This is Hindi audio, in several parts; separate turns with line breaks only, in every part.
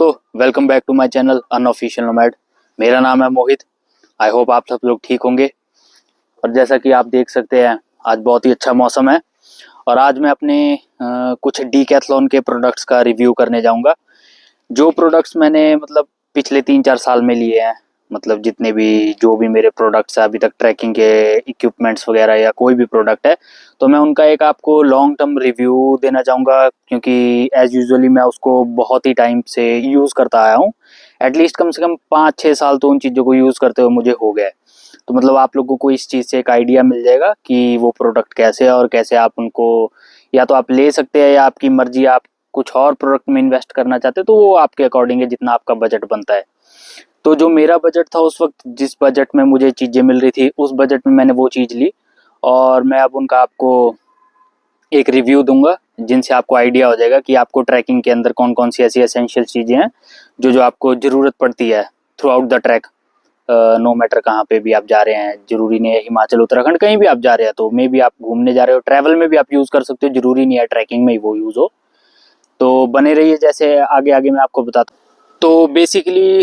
दोस्तों, welcome back to my channel unofficial nomad. मेरा नाम है मोहित। आई होप आप सब लोग ठीक होंगे। और जैसा कि आप देख सकते हैं, आज बहुत ही अच्छा मौसम है और आज मैं अपने कुछ डीकैथलॉन के प्रोडक्ट्स का रिव्यू करने जाऊंगा। जो प्रोडक्ट्स मैंने मतलब पिछले 3-4 साल में लिए हैं, मतलब जितने भी जो भी मेरे प्रोडक्ट्स हैं अभी तक, ट्रैकिंग के इक्विपमेंट्स वगैरह या कोई भी प्रोडक्ट है, तो मैं उनका एक आपको लॉन्ग टर्म रिव्यू देना चाहूँगा। क्योंकि एज यूजुअली मैं उसको बहुत ही टाइम से यूज़ करता आया हूँ। एटलीस्ट कम से कम 5-6 साल तो उन चीज़ों को यूज़ करते हुए मुझे हो गया है। तो मतलब आप लोगों को इस चीज़ से एक आइडिया मिल जाएगा कि वो प्रोडक्ट कैसे है और कैसे आप उनको या तो आप ले सकते हैं या आपकी मर्जी, आप कुछ और प्रोडक्ट में इन्वेस्ट करना चाहते हैं तो वो आपके अकॉर्डिंग है, जितना आपका बजट बनता है। तो जो मेरा बजट था उस वक्त, जिस बजट में मुझे चीज़ें मिल रही थी, उस बजट में मैंने वो चीज़ ली और मैं अब उनका आपको एक रिव्यू दूंगा, जिनसे आपको आइडिया हो जाएगा कि आपको ट्रैकिंग के अंदर कौन कौन सी ऐसी एसेंशियल चीज़ें हैं जो जो आपको ज़रूरत पड़ती है throughout the track. No matter कहाँ पे भी आप जा रहे हैं, जरूरी नहीं है हिमाचल उत्तराखंड कहीं भी आप जा रहे हैं, तो मे भी आप घूमने जा रहे हो, ट्रैवल में भी आप यूज़ कर सकते हो, जरूरी नहीं है ट्रैकिंग में ही वो यूज़ हो। तो बने रहिए, जैसे आगे आगे मैं आपको बताता हूँ। तो बेसिकली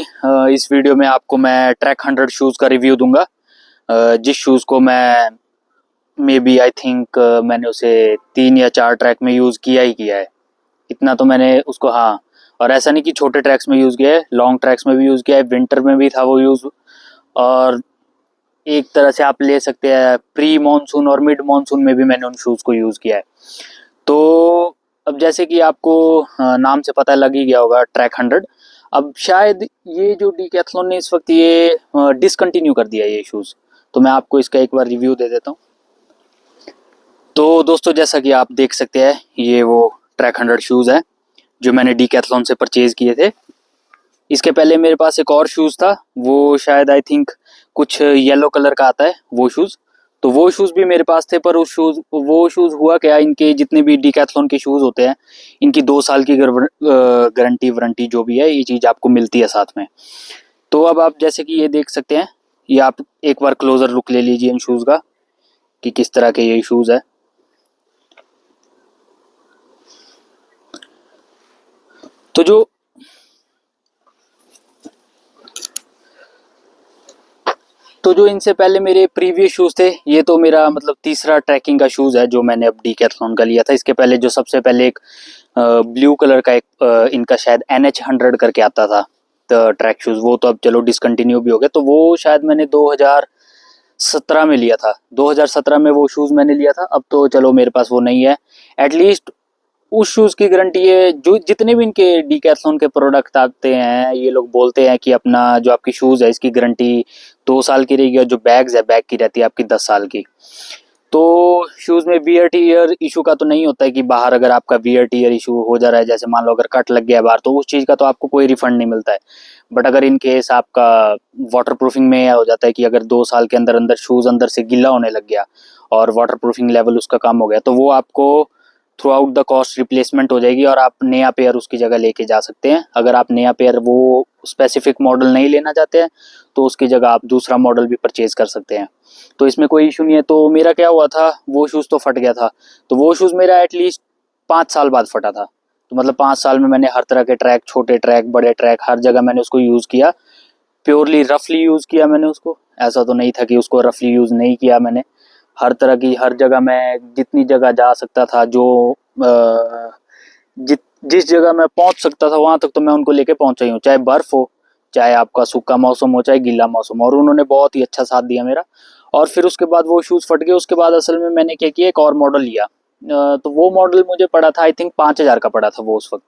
इस वीडियो में आपको मैं ट्रैक 100 शूज़ का रिव्यू दूंगा, जिस शूज़ को मैं मे बी आई थिंक मैंने उसे 3 या 4 ट्रैक में यूज़ किया ही किया है। इतना तो मैंने उसको, हाँ। और ऐसा नहीं कि छोटे ट्रैक्स में यूज़ किया है, लॉन्ग ट्रैक्स में भी यूज़ किया है, विंटर में भी था वो यूज़। और एक तरह से आप ले सकते हैं प्री मॉनसून और मिड मॉनसून में भी मैंने उन शूज़ को यूज़ किया है। तो अब जैसे कि आपको नाम से पता लग ही गया होगा, ट्रैक 100। अब शायद ये जो डीकैथलॉन ने इस वक्त ये डिसकंटिन्यू कर दिया ये शूज़, तो मैं आपको इसका एक बार रिव्यू दे देता हूँ। तो दोस्तों, जैसा कि आप देख सकते हैं, ये वो ट्रैक 100 शूज़ है जो मैंने डीकैथलॉन से परचेज़ किए थे। इसके पहले मेरे पास एक और शूज़ था, वो शायद आई थिंक कुछ येलो कलर का आता है वो शूज़। तो वो शूज़ भी मेरे पास थे, पर वो शूज़ हुआ क्या, इनके जितने भी डीकैथलॉन के शूज़ होते हैं, इनकी 2 साल की गारंटी वारंटी जो भी है, ये चीज़ आपको मिलती है साथ में। तो अब आप जैसे कि ये देख सकते हैं, ये आप एक बार क्लोजर लुक ले लीजिए इन शूज़ का कि किस तरह के ये शूज़ है। तो जो इनसे पहले मेरे प्रीवियस शूज़ थे, ये तो मेरा मतलब तीसरा ट्रैकिंग का शूज़ है जो मैंने अब डीकैथलॉन का लिया था। इसके पहले जो सबसे पहले एक ब्लू कलर का एक इनका शायद NH100 करके आता था तो ट्रैक शूज़, वो तो अब चलो डिसकंटिन्यू भी हो गया। तो वो शायद मैंने 2017 में लिया था, 2017 में वो शूज़ मैंने लिया था। अब तो चलो मेरे पास वो नहीं है। एटलीस्ट उस शूज़ की गारंटी है, जो जितने भी इनके डीकैथलॉन के प्रोडक्ट आते हैं, ये लोग बोलते हैं कि अपना जो आपकी शूज़ है इसकी गारंटी 2 साल की रहेगी और जो बैग्स है बैग की रहती है आपकी 10 साल की। तो शूज़ में वियर टियर इशू का तो नहीं होता है कि बाहर अगर आपका वियर टियर इशू हो जा रहा है, जैसे मान लो अगर कट लग गया है बाहर, तो उस चीज़ का तो आपको कोई रिफंड नहीं मिलता है। बट अगर इन केस आपका वाटर प्रूफिंग में हो जाता है कि अगर 2 साल के अंदर अंदर शूज़ अंदर से गीला होने लग गया और वाटर प्रूफिंग लेवल उसका कम हो गया, तो वो आपको through out the cost replacement हो जाएगी और आप नया पेयर उसकी जगह लेके जा सकते हैं। अगर आप नया पेयर वो स्पेसिफिक मॉडल नहीं लेना चाहते हैं तो उसकी जगह आप दूसरा मॉडल भी परचेज कर सकते हैं। तो इसमें कोई इशू नहीं है। तो मेरा क्या हुआ था, वो शूज़ तो फट गया था, तो वो शूज़ मेरा एटलीस्ट 5 साल बाद फटा था। तो मतलब 5 साल में मैंने हर तरह के ट्रैक, छोटे ट्रैक बड़े ट्रैक, हर जगह मैंने उसको यूज़ किया। प्योरली रफली यूज़ किया मैंने उसको, ऐसा तो नहीं था कि उसको रफली यूज़ नहीं किया मैंने। हर तरह की, हर जगह मैं जितनी जगह जा सकता था, जो जिस जगह मैं पहुंच सकता था वहां तक तो मैं उनको लेके पहुंचा ही हूँ, चाहे बर्फ हो, चाहे आपका सूखा मौसम हो, चाहे गीला मौसम हो। और उन्होंने बहुत ही अच्छा साथ दिया मेरा। और फिर उसके बाद वो शूज़ फट गए, उसके बाद असल में मैंने क्या किया, एक और मॉडल लिया। तो वो मॉडल मुझे पड़ा था आई थिंक 5,000 का पड़ा था वो उस वक्त।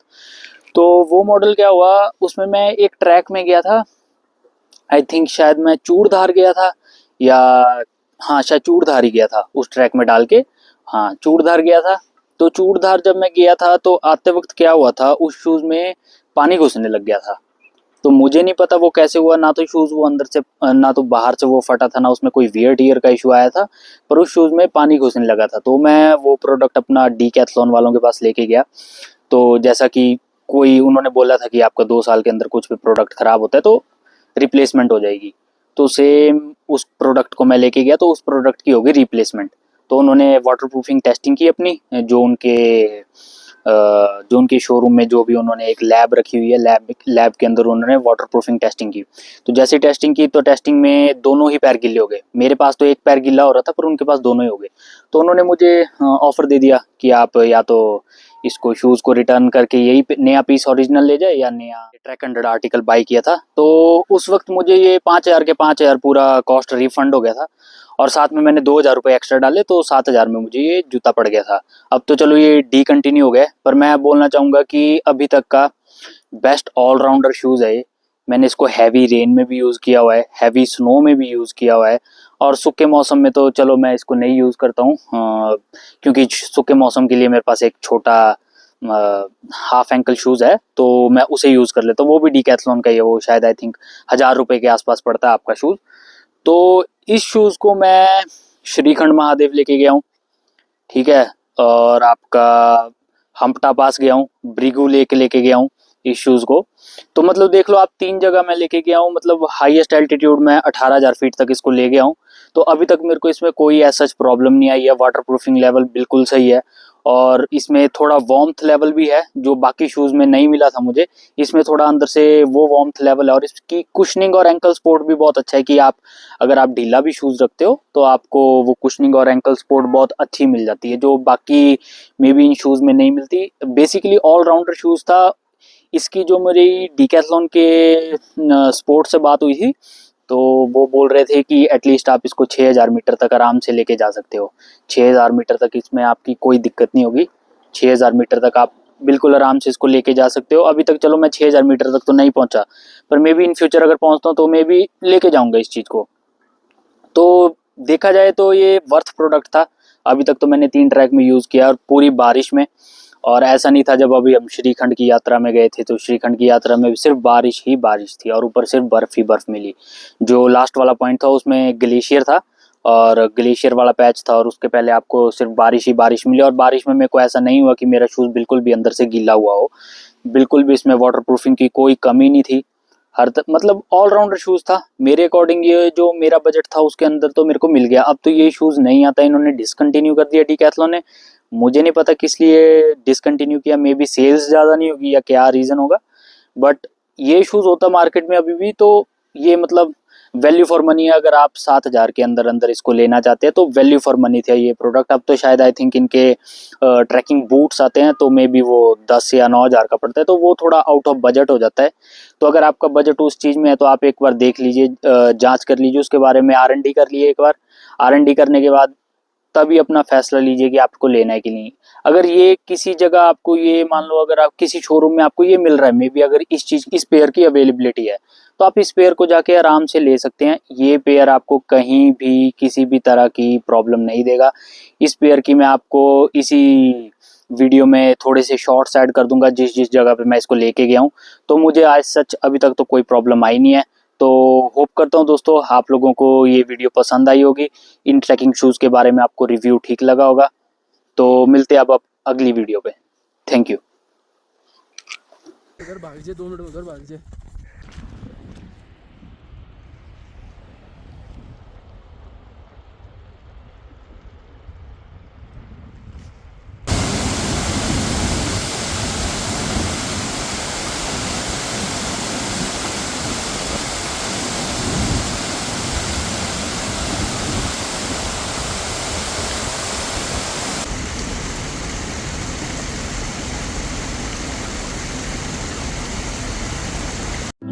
तो वो मॉडल क्या हुआ, उसमें मैं एक ट्रैक में गया था, आई थिंक शायद मैं चूड़धार गया था, या हाँ शायद चूड़धार ही गया था उस ट्रैक में डाल के। हाँ चूड़धार गया था। तो चूड़धार जब मैं गया था तो आते वक्त क्या हुआ था, उस शूज़ में पानी घुसने लग गया था। तो मुझे नहीं पता वो कैसे हुआ, ना तो शूज़ वो अंदर से ना तो बाहर से वो फटा था, ना उसमें कोई वियर टियर का इशू आया था, पर उस शूज़ में पानी घुसने लगा था। तो मैं वो प्रोडक्ट अपना डीकैथलॉन वालों के पास लेके गया। तो जैसा कि कोई उन्होंने बोला था कि आपका 2 साल के अंदर कुछ भी प्रोडक्ट खराब होता है तो रिप्लेसमेंट हो जाएगी। तो सेम उस प्रोडक्ट को मैं लेके गया, तो उस प्रोडक्ट की होगी रिप्लेसमेंट। तो उन्होंने वाटर प्रूफिंग टेस्टिंग की अपनी, जो उनके जो उनके शोरूम में जो भी उन्होंने एक लैब रखी हुई है, लैब के अंदर उन्होंने वाटर प्रूफिंग टेस्टिंग की। तो जैसे टेस्टिंग की तो टेस्टिंग में दोनों ही पैर गिले हो गए। मेरे पास तो एक पैर गिला हो रहा था पर उनके पास दोनों ही हो गए। तो उन्होंने मुझे ऑफर दे दिया कि आप या तो इसको शूज़ को रिटर्न करके यही नया पीस ओरिजिनल ले जाए या नया ट्रैक 100 आर्टिकल बाई किया था। तो उस वक्त मुझे ये 5,000 के 5,000 पूरा कॉस्ट रिफंड हो गया था और साथ में मैंने 2,000 रुपये एक्स्ट्रा डाले तो 7,000 में मुझे ये जूता पड़ गया था। अब तो चलो ये डिकंटिन्यू हो गया, पर मैं बोलना चाहूँगा कि अभी तक का बेस्ट ऑलराउंडर शूज़ है ये। मैंने इसको हैवी रेन में भी यूज़ किया हुआ है, हैवी स्नो में भी यूज़ किया हुआ है और सूखे मौसम में तो चलो मैं इसको नहीं यूज़ करता हूँ, क्योंकि सूखे मौसम के लिए मेरे पास एक छोटा हाफ एंकल शूज़ है तो मैं उसे यूज़ कर लेता हूँ। वो भी डीकैथलॉन का ही है, वो शायद आई थिंक 1,000 रुपये के आसपास पड़ता है आपका शूज़। तो इस शूज़ को मैं श्रीखंड महादेव लेके गया हूँ, ठीक है, और आपका हम्पटा पास गया हूँ, ब्रिगू लेक लेके गया हूँ इस शूज़ को। तो मतलब देख लो आप 3 जगह मैं लेके गया हूँ, मतलब हाईएस्ट एल्टीट्यूड में 18,000 फीट तक इसको ले गया हूँ। तो अभी तक मेरे को इसमें कोई ऐसा प्रॉब्लम नहीं आई है, वाटर प्रूफिंग लेवल बिल्कुल सही है और इसमें थोड़ा वार्मथ लेवल भी है जो बाकी शूज़ में नहीं मिला था मुझे। इसमें थोड़ा अंदर से वो वार्मथ लेवल है और इसकी कुशनिंग और एंकल सपोर्ट भी बहुत अच्छा है कि आप अगर आप ढीला भी शूज़ रखते हो तो आपको वो कुशनिंग और एंकल सपोर्ट बहुत अच्छी मिल जाती है जो बाकी मे बी इन शूज़ में नहीं मिलती। बेसिकली ऑलराउंडर शूज़ था। इसकी जो मेरी डीकैथलॉन के स्पोर्ट्स से बात हुई थी तो वो बोल रहे थे कि एटलीस्ट आप इसको 6,000 मीटर तक आराम से लेके जा सकते हो। 6,000 मीटर तक इसमें आपकी कोई दिक्कत नहीं होगी। 6,000 मीटर तक आप बिल्कुल आराम से इसको लेके जा सकते हो। अभी तक चलो मैं 6,000 मीटर तक तो नहीं पहुंचा, पर मे बी इन फ्यूचर अगर पहुंचता हूँ तो मे बी लेके जाऊंगा इस चीज़ को। तो देखा जाए तो ये वर्थ प्रोडक्ट था। अभी तक तो मैंने 3 ट्रैक में यूज़ किया और पूरी बारिश में, और ऐसा नहीं था जब अभी हम श्रीखंड की यात्रा में गए थे तो श्रीखंड की यात्रा में सिर्फ बारिश ही बारिश थी और ऊपर सिर्फ बर्फ़ ही बर्फ़ मिली। जो लास्ट वाला पॉइंट था उसमें ग्लेशियर था और ग्लेशियर वाला पैच था और उसके पहले आपको सिर्फ बारिश ही बारिश मिली और बारिश में मेरे को ऐसा नहीं हुआ कि मेरा शूज़ बिल्कुल भी अंदर से गीला हुआ हो। बिल्कुल भी इसमें वाटर प्रूफिंग की कोई कमी नहीं थी। मतलब ऑलराउंडर शूज़ था मेरे अकॉर्डिंग। ये जो मेरा बजट था उसके अंदर तो मेरे को मिल गया। अब तो ये शूज़ नहीं आता, इन्होंने डिसकंटिन्यू कर दिया डीकैथलॉन ने। मुझे नहीं पता किस लिए डिसकंटिन्यू किया, मे बी सेल्स ज़्यादा नहीं होगी या क्या रीज़न होगा, बट ये शूज़ होता मार्केट में अभी भी तो ये मतलब वैल्यू फॉर मनी है। अगर आप 7,000 के अंदर अंदर इसको लेना चाहते हैं तो वैल्यू फॉर मनी था ये प्रोडक्ट। अब तो शायद आई थिंक इनके ट्रैकिंग बूट्स आते हैं तो मे बी वो 10 या 9,000 का पड़ता है, तो वो थोड़ा आउट ऑफ बजट हो जाता है। तो अगर आपका बजट उस चीज़ में है तो आप एक बार देख लीजिए, जांच कर लीजिए उसके बारे में, R&D कर लीजिए एक बार। R&D करने के बाद तभी अपना फैसला लीजिए कि आपको लेना है कि नहीं। अगर ये किसी जगह आपको ये मान लो अगर आप किसी शोरूम में आपको ये मिल रहा है, मे बी अगर इस पेयर की अवेलेबिलिटी है तो आप इस पेयर को जाके आराम से ले सकते हैं। ये पेयर आपको कहीं भी किसी भी तरह की प्रॉब्लम नहीं देगा। इस पेयर की मैं आपको इसी वीडियो में थोड़े से शॉर्ट्स ऐड कर दूंगा जिस जिस जगह पे मैं इसको लेके गया हूँ। तो मुझे आज सच अभी तक तो कोई प्रॉब्लम आई नहीं है। तो होप करता हूँ दोस्तों आप लोगों को ये वीडियो पसंद आई होगी। इन ट्रैकिंग शूज़ के बारे में आपको रिव्यू ठीक लगा होगा। तो मिलते हैं अब अगली वीडियो पे। Thank you.
उधर भाग जे 2 मिनट उधर भाग जे।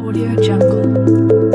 Audio Jungle.